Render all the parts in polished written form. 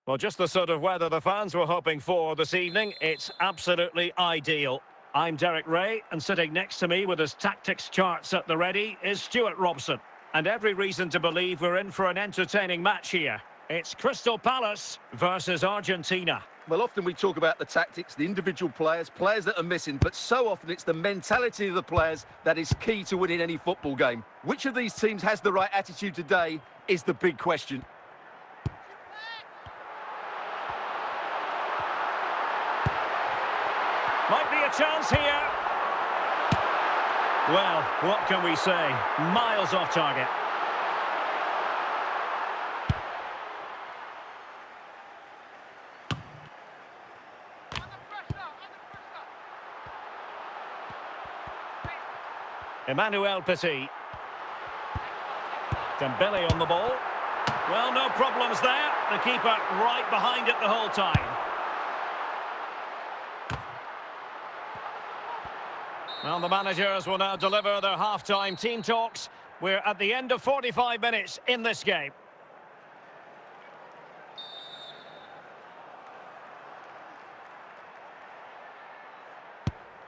Well, just the sort of weather the fans were hoping for this evening. It's absolutely ideal. I'm Derek Ray, and sitting next to me with his tactics charts at the ready is Stuart Robson. And every reason to believe we're in for an entertaining match here. It's Crystal Palace versus Argentina. Well, often we talk about the tactics, the individual players that are missing, but so often it's the mentality of the players that is key to winning any football game. Which of these teams has the right attitude today is the big question. Might be a chance here. Well, what can we say? Miles off target. Emmanuel Petit. Dembele on the ball. Well, no problems there. The keeper right behind it the whole time. Well, the managers will now deliver their half-time team talks. We're at the end of 45 minutes in this game.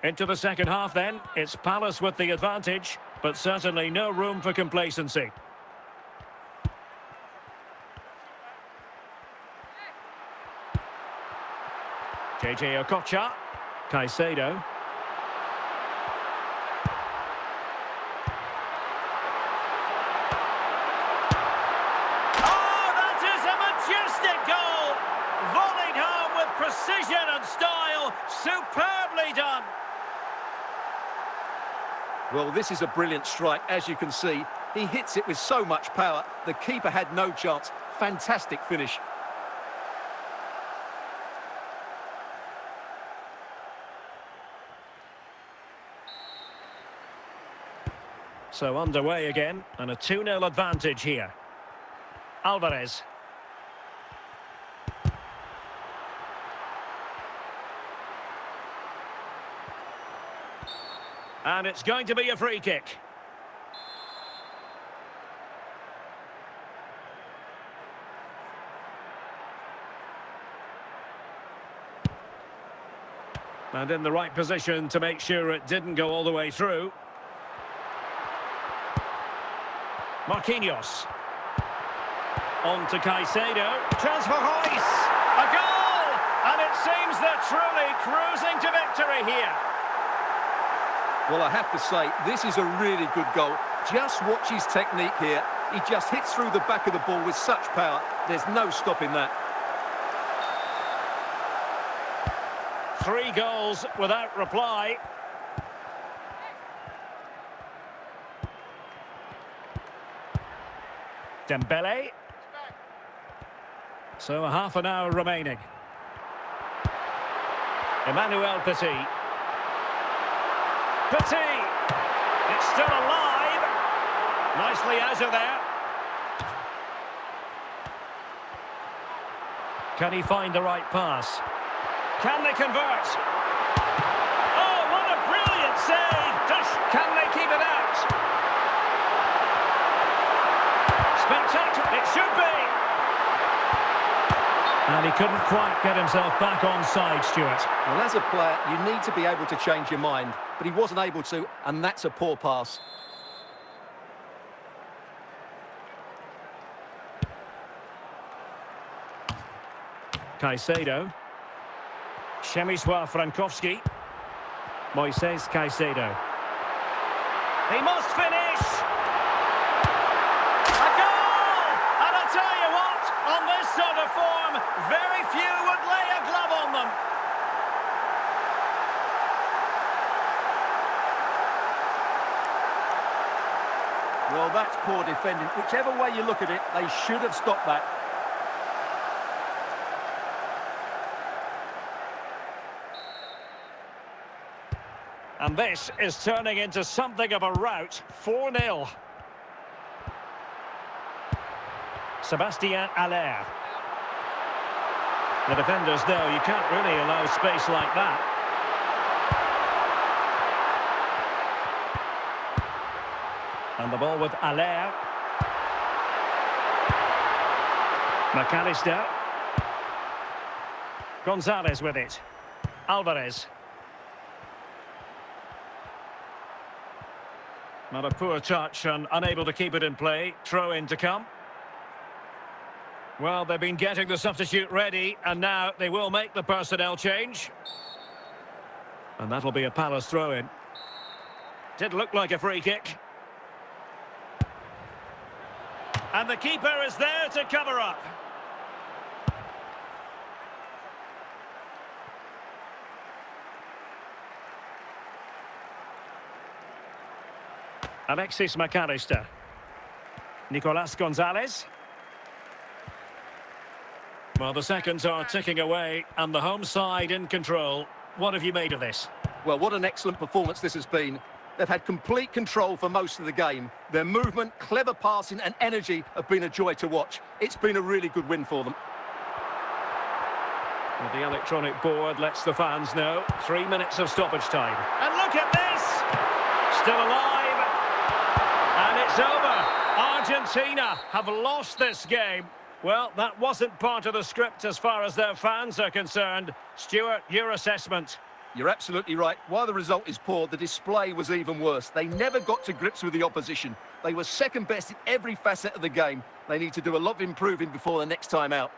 Into the second half then. It's Palace with the advantage, but certainly no room for complacency. JJ Okocha. Caicedo. Precision and style, superbly done. Well, this is a brilliant strike, as you can see. He hits it with so much power. The keeper had no chance. Fantastic finish. So underway again, and a 2-0 advantage here. Alvarez. And it's going to be a free kick. And in the right position to make sure it didn't go all the way through. Marquinhos. On to Caicedo. Chance for Reus. A goal! And it seems they're truly cruising to victory here. Well, I have to say, this is a really good goal. Just watch his technique here. He just hits through the back of the ball with such power. There's no stopping that. 3 goals without reply. Dembele. So a half an hour remaining. Emmanuel Petit. Petit! It's still alive. Nicely out of there. Can he find the right pass? Can they convert? Oh, what a brilliant save! Can they keep it out? Spectacular! It should be! And he couldn't quite get himself back on side, Stuart. Well, as a player, you need to be able to change your mind, but he wasn't able to, and that's a poor pass. Caicedo. Przemysław Frankowski. Moises Caicedo. He must finish! A goal! And I tell you what, on this sort of form, very few would lay a glove on them. Well, that's poor defending. Whichever way you look at it, they should have stopped that. And this is turning into something of a rout. 4-0. Sébastien Haller. The defenders know you can't really allow space like that. And the ball with Allaire. McAllister. Gonzalez with it. Alvarez. Not a poor touch and unable to keep it in play. Throw in to come. Well, they've been getting the substitute ready, and now they will make the personnel change. And that'll be a Palace throw-in. Did look like a free kick. And the keeper is there to cover up. Alexis McAllister. Nicolas Gonzalez. Well, the seconds are ticking away, and the home side in control. What have you made of this? Well, what an excellent performance this has been. They've had complete control for most of the game. Their movement, clever passing and energy have been a joy to watch. It's been a really good win for them. Well, the electronic board lets the fans know. 3 minutes of stoppage time. And look at this! Still alive. And it's over. Argentina have lost this game. Well, that wasn't part of the script as far as their fans are concerned. Stuart, your assessment? You're absolutely right. While the result is poor, the display was even worse. They never got to grips with the opposition. They were second best in every facet of the game. They need to do a lot of improving before the next time out.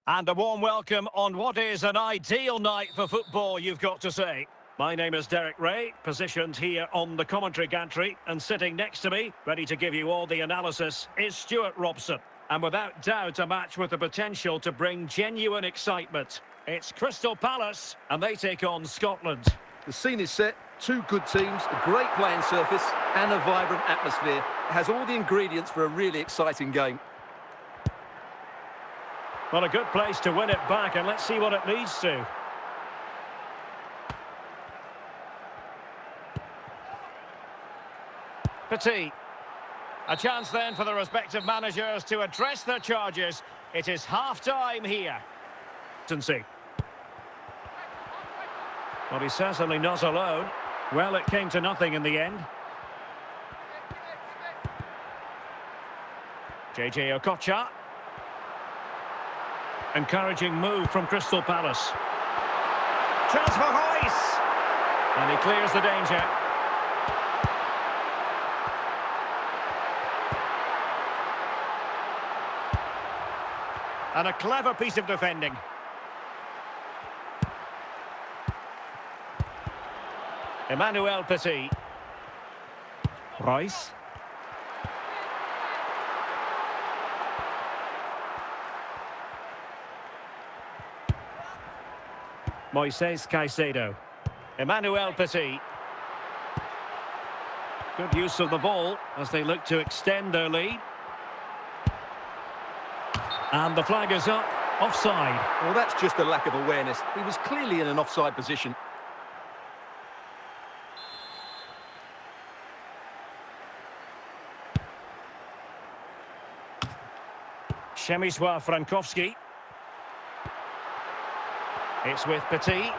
And a warm welcome on what is an ideal night for football, you've got to say. My name is Derek Ray, positioned here on the commentary gantry, and sitting next to me, ready to give you all the analysis, is Stuart Robson. And without doubt, a match with the potential to bring genuine excitement. It's Crystal Palace, and they take on Scotland. The scene is set, two good teams, a great playing surface, and a vibrant atmosphere. It has all the ingredients for a really exciting game. Well, a good place to win it back, and let's see what it leads to. Petit. A chance then for the respective managers to address their charges. It is half-time here. Well, he's certainly not alone. Well, it came to nothing in the end. JJ Okocha. Encouraging move from Crystal Palace. Chance for Royce. And he clears the danger. And a clever piece of defending. Emmanuel Petit. Royce. Moises Caicedo. Emmanuel Petit. Good use of the ball as they look to extend their lead. And the flag is up. Offside. Well, that's just a lack of awareness. He was clearly in an offside position. Przemysław Frankowski. It's with Petit.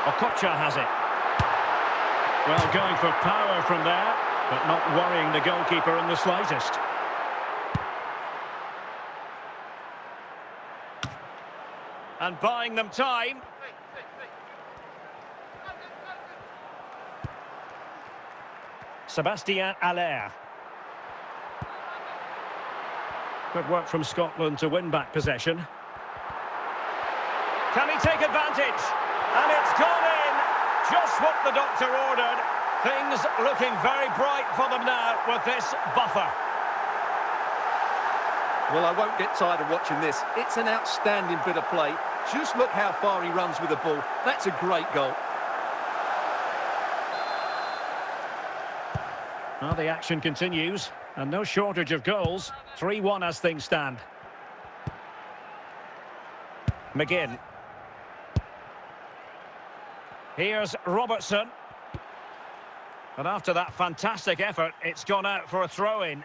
Okocha has it. Well, going for power from there, but not worrying the goalkeeper in the slightest. And buying them time. Sébastien Haller. Good work from Scotland to win back possession. Can he take advantage? And it's gone in! Just what the doctor ordered. Things looking very bright for them now with this buffer. Well, I won't get tired of watching this. It's an outstanding bit of play. Just look how far he runs with the ball. That's a great goal. Well, the action continues, and no shortage of goals. 3-1 as things stand. McGinn. Here's Robertson. And after that fantastic effort, it's gone out for a throw-in.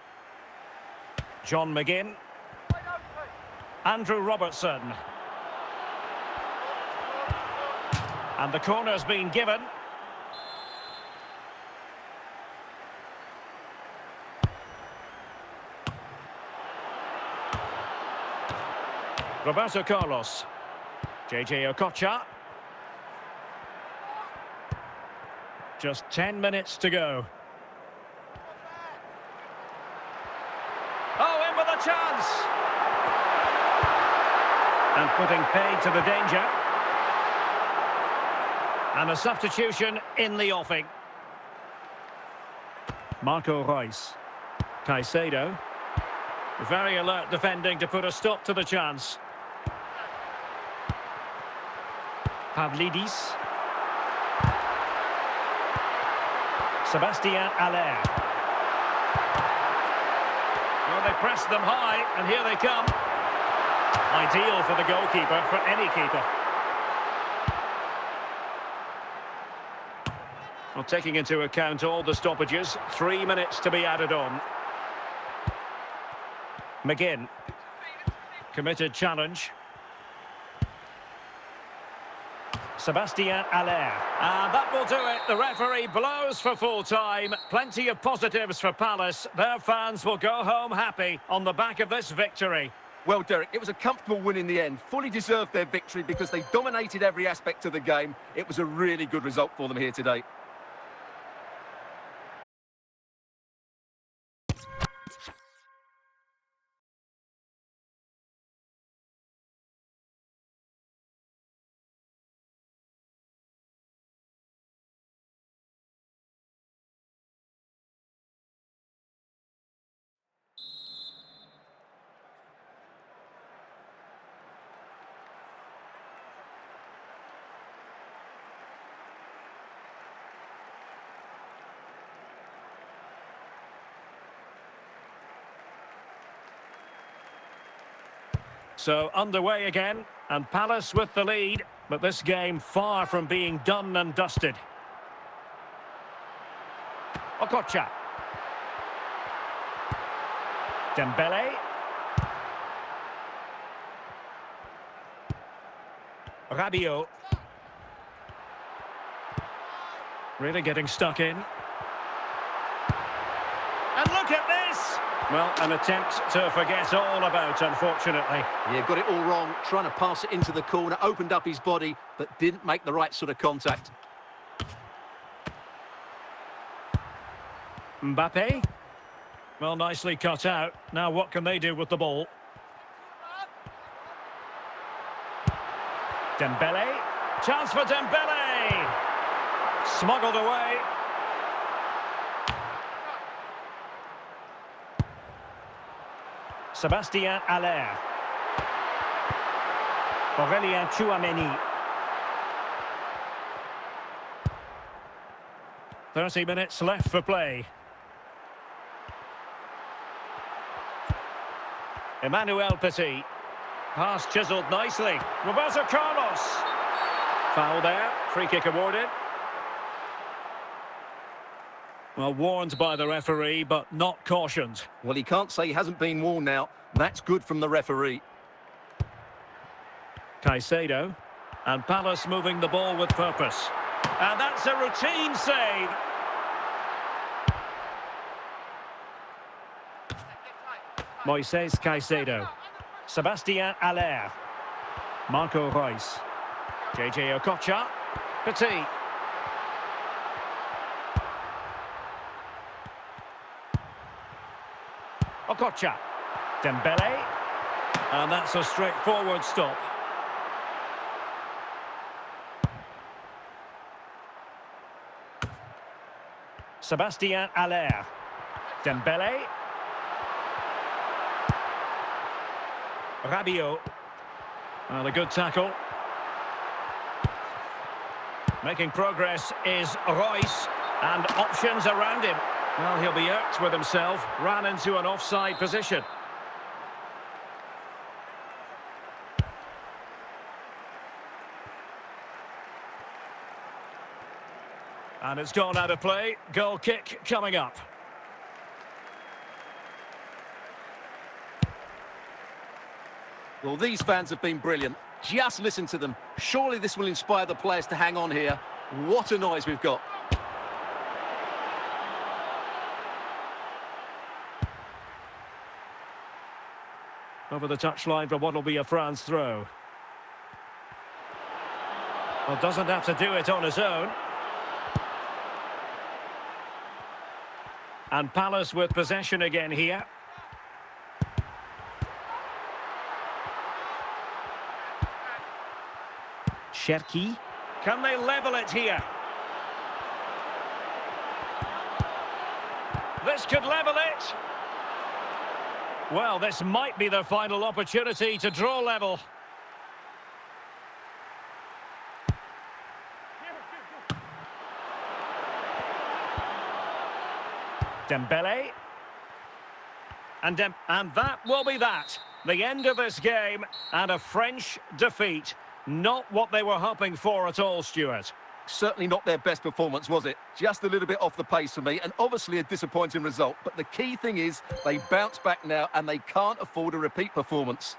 John McGinn. Andrew Robertson. And the corner's been given. Roberto Carlos. JJ Okocha. Just 10 minutes to go. Oh, in with a chance! And putting paid to the danger. And a substitution in the offing. Marco Reus. Caicedo. Very alert defending to put a stop to the chance. Pavlidis. Sébastien Haller. Well, they pressed them high, and here they come. Ideal for the goalkeeper, for any keeper. Well, taking into account all the stoppages, 3 minutes to be added on. McGinn. Committed challenge. Sébastien Haller. And that will do it. The referee blows for full time. Plenty of positives for Palace. Their fans will go home happy on the back of this victory. Well, Derek, it was a comfortable win in the end. Fully deserved their victory because they dominated every aspect of the game. It was a really good result for them here today. So underway again, and Palace with the lead, but this game far from being done and dusted. Okocha. Dembele. Rabiot. Really getting stuck in. And look at this! Well, an attempt to forget all about, unfortunately. Yeah, got it all wrong. Trying to pass it into the corner, opened up his body, but didn't make the right sort of contact. Mbappe. Well, nicely cut out. Now what can they do with the ball? Dembele. Chance for Dembele! Smuggled away. Sébastien Haller. Aurélien Tchouameni. 30 minutes left for play. Emmanuel Petit. Pass chiselled nicely. Roberto Carlos. Foul there. Free kick awarded. Well, warned by the referee, but not cautioned. Well, he can't say he hasn't been warned now. That's good from the referee. Caicedo. And Palace moving the ball with purpose. And that's a routine save. Moises Caicedo. Sébastien Haller. Marco Reus. JJ Okocha. Petit. Okocha. Dembele. And that's a straightforward stop. Sébastien Haller. Dembele. Rabiot. Well, a good tackle. Making progress is Royce, and options around him. Well, he'll be irked with himself. Ran into an offside position. And it's gone out of play. Goal kick coming up. Well, these fans have been brilliant. Just listen to them. Surely this will inspire the players to hang on here. What a noise we've got. Over the touchline for what will be a France throw. Well, doesn't have to do it on his own. And Palace with possession again here. Cherki. Can they level it here? This could level it. Well, this might be their final opportunity to draw level. Dembele. And that will be that. The end of this game and a French defeat. Not what they were hoping for at all, Stuart. Certainly not their best performance, was it? Just a little bit off the pace for me, and obviously a disappointing result. But the key thing is they bounce back now and they can't afford a repeat performance.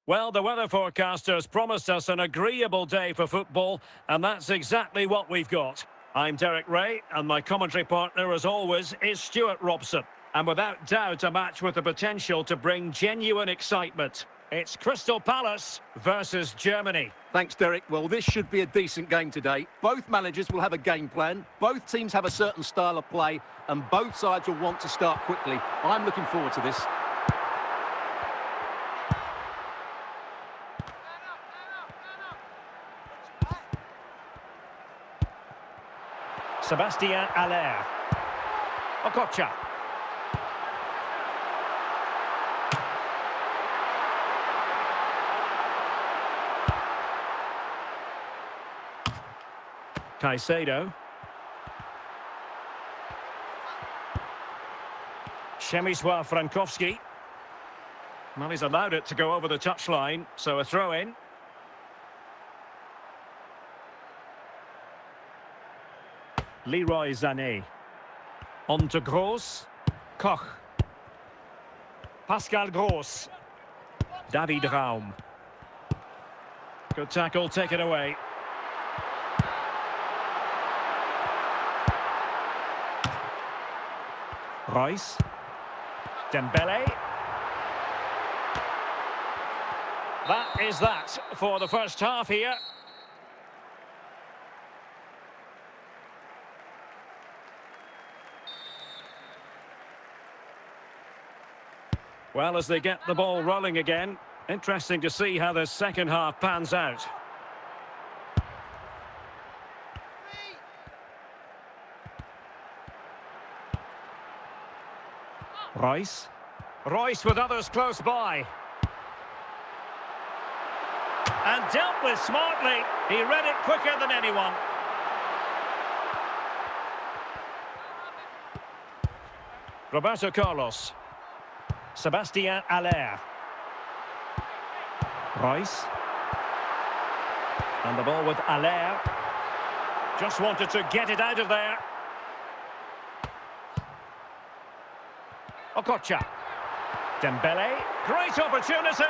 Well, the weather forecasters promised us an agreeable day for football, and that's exactly what we've got. I'm Derek Ray, and my commentary partner, as always, is Stuart Robson. And without doubt, a match with the potential to bring genuine excitement. It's Crystal Palace versus Germany. Thanks, Derek. Well, this should be a decent game today. Both managers will have a game plan. Both teams have a certain style of play, and both sides will want to start quickly. I'm looking forward to this. Sébastien Haller. Okocha. Caicedo. Przemysław Frankowski. Well, he's allowed it to go over the touchline, so a throw-in. Leroy Sané. On to Gross. Koch. Pascal Gross. David Raum. Good tackle, take it away. Royce. Dembele. That is that for the first half here. Well, as they get the ball rolling again, interesting to see how the second half pans out. Royce. Royce with others close by. And dealt with smartly. He read it quicker than anyone. Roberto Carlos. Sébastien Haller. Royce. And the ball with Haller. Just wanted to get it out of there. Okocha. Dembele. Great opportunity.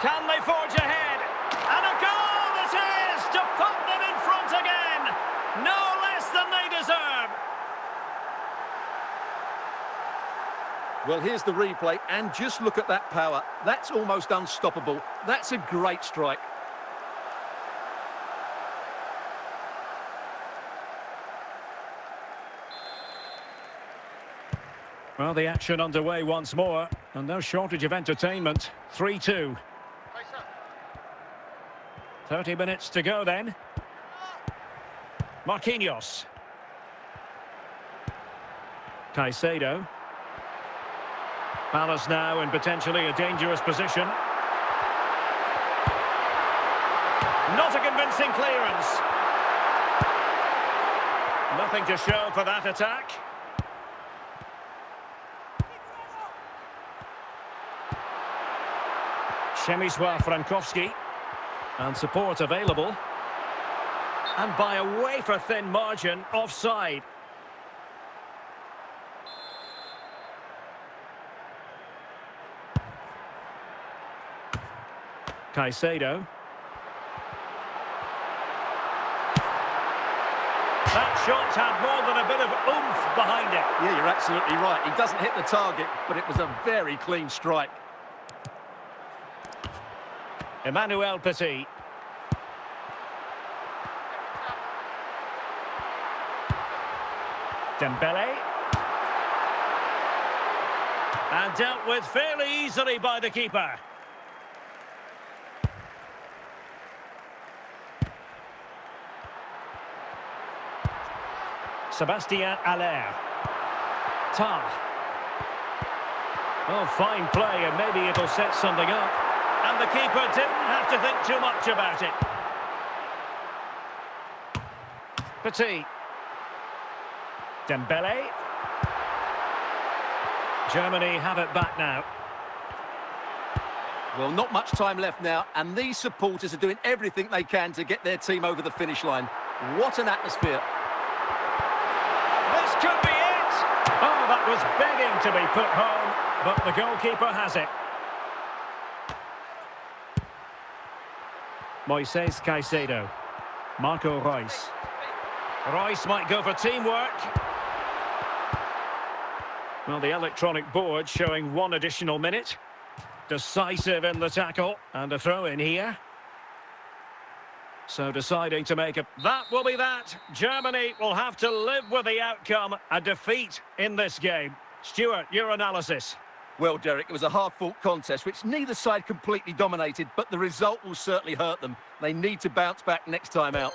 Can they forge ahead? And a goal it is to put them in front again. No less than they deserve. Well, here's the replay, and just look at that power. That's almost unstoppable. That's a great strike. Well, the action underway once more, and no shortage of entertainment. 3-2. 30 minutes to go then. Marquinhos. Caicedo. Palace now in potentially a dangerous position. Not a convincing clearance. Nothing to show for that attack. Przemysław Frankowski. And support available. And by a wafer-thin margin, offside. Caicedo. That shot had more than a bit of oomph behind it. Yeah, you're absolutely right. He doesn't hit the target, but it was a very clean strike. Emmanuel Petit. Dembele. And dealt with fairly easily by the keeper. Sébastien Haller. Tar. Oh, fine play, and maybe it'll set something up. And the keeper didn't have to think too much about it. Petit. Dembele. Germany have it back now. Well, not much time left now, and these supporters are doing everything they can to get their team over the finish line. What an atmosphere. This could be it! Oh, that was begging to be put home, but the goalkeeper has it. Moises Caicedo. Marco Reus. Reus might go for teamwork. Well, the electronic board showing one additional minute. Decisive in the tackle, and a throw in here. So deciding to make it. That will be that. Germany will have to live with the outcome, a defeat in this game. Stuart, your analysis. Well, Derek, it was a hard-fought contest, which neither side completely dominated, but the result will certainly hurt them. They need to bounce back next time out.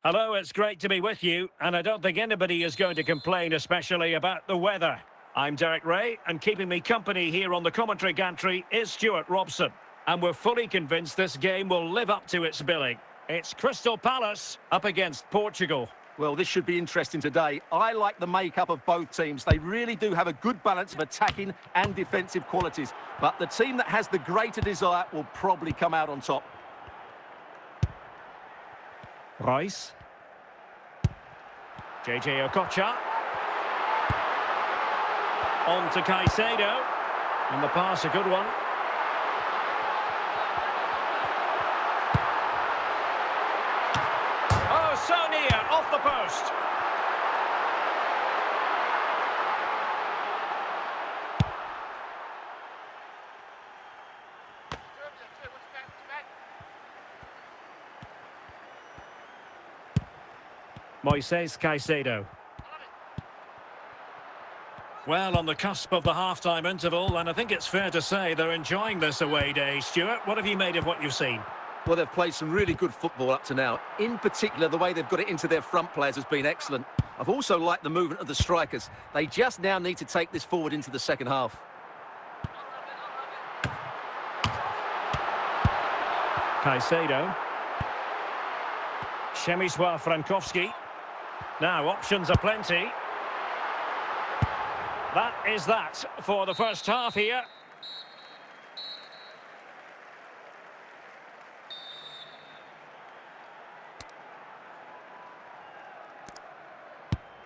Hello, it's great to be with you, and I don't think anybody is going to complain, especially about the weather. I'm Derek Ray, and keeping me company here on the commentary gantry is Stuart Robson. And we're fully convinced this game will live up to its billing. It's Crystal Palace up against Portugal. Well, this should be interesting today. I like the makeup of both teams. They really do have a good balance of attacking and defensive qualities. But the team that has the greater desire will probably come out on top. Reus. JJ Okocha. On to Caicedo. And the pass, a good one. Oh, so near, off the post. Moises Caicedo. Well, on the cusp of the half-time interval, and I think it's fair to say they're enjoying this away day. Stuart, what have you made of what you've seen? Well, they've played some really good football up to now. In particular, the way they've got it into their front players has been excellent. I've also liked the movement of the strikers. They just now need to take this forward into the second half. Caicedo. Przemysław Frankowski. Now, options are plenty. That is that for the first half here.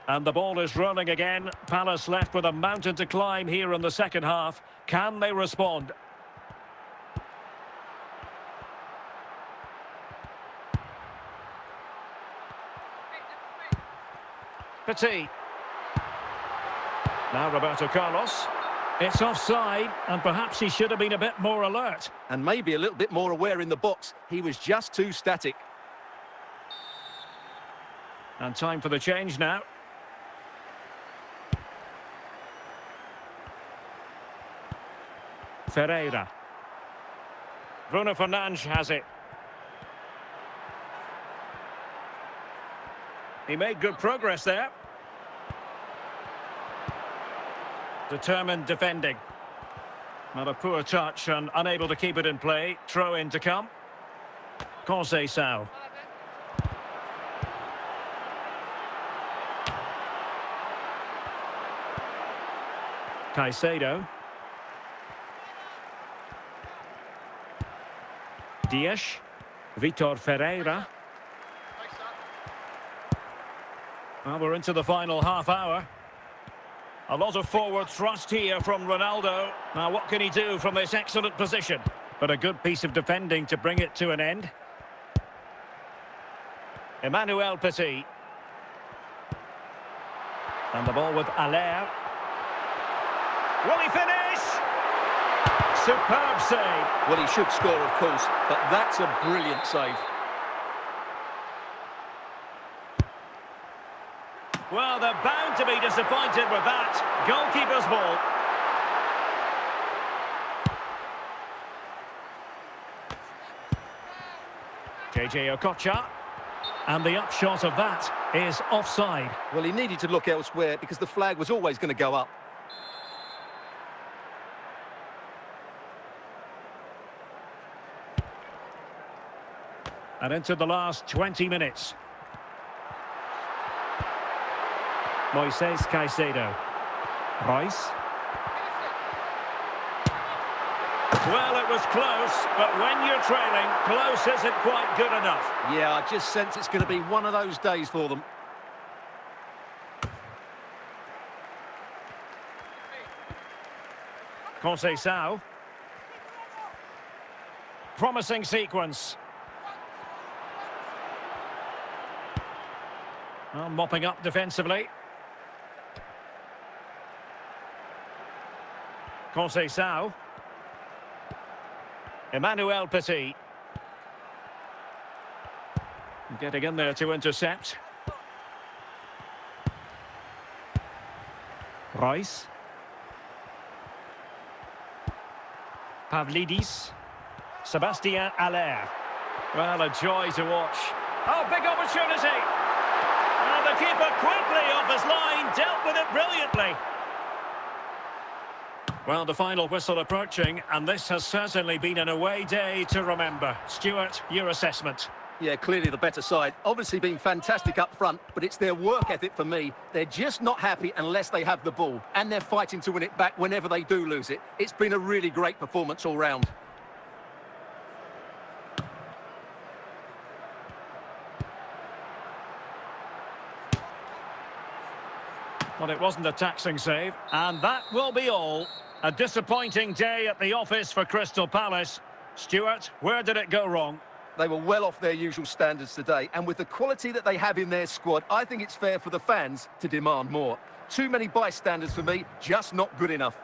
And the ball is rolling again. Palace left with a mountain to climb here in the second half. Can they respond? Petit. Now Roberto Carlos. It's offside, and perhaps he should have been a bit more alert. And maybe a little bit more aware in the box. He was just too static. And time for the change now. Ferreira. Bruno Fernandes has it. He made good progress there. Determined defending. Not a poor touch and unable to keep it in play. Throw in to come. Conceição. Caicedo. Dias. Vitor Ferreira. Well, we're into the final half hour. A lot of forward thrust here from Ronaldo. Now, what can he do from this excellent position? But a good piece of defending to bring it to an end. Emmanuel Petit. And the ball with Allaire. Will he finish? Superb save. Well, he should score, of course, but that's a brilliant save. Well, they're bound to be disappointed with that. Goalkeeper's ball. JJ Okocha. And the upshot of that is offside. Well, he needed to look elsewhere because the flag was always going to go up. And into the last 20 minutes. Moises Caicedo. Reus. Well, it was close, but when you're trailing, close isn't quite good enough. Yeah, I just sense it's going to be one of those days for them. Conceição. Promising sequence. Well, mopping up defensively. Conceição. Emmanuel Petit. Getting in there to intercept. Reus. Pavlidis. Sébastien Haller. Well, a joy to watch. Oh, big opportunity. And the keeper quickly off his line, dealt with it brilliantly. Well, the final whistle approaching, and this has certainly been an away day to remember. Stuart, your assessment. Yeah, clearly the better side. Obviously been fantastic up front, but it's their work ethic for me. They're just not happy unless they have the ball, and they're fighting to win it back whenever they do lose it. It's been a really great performance all round. Well, it wasn't a taxing save, and that will be all. A disappointing day at the office for Crystal Palace. Stuart, where did it go wrong? They were well off their usual standards today, and with the quality that they have in their squad, I think it's fair for the fans to demand more. Too many bystanders for me, just not good enough.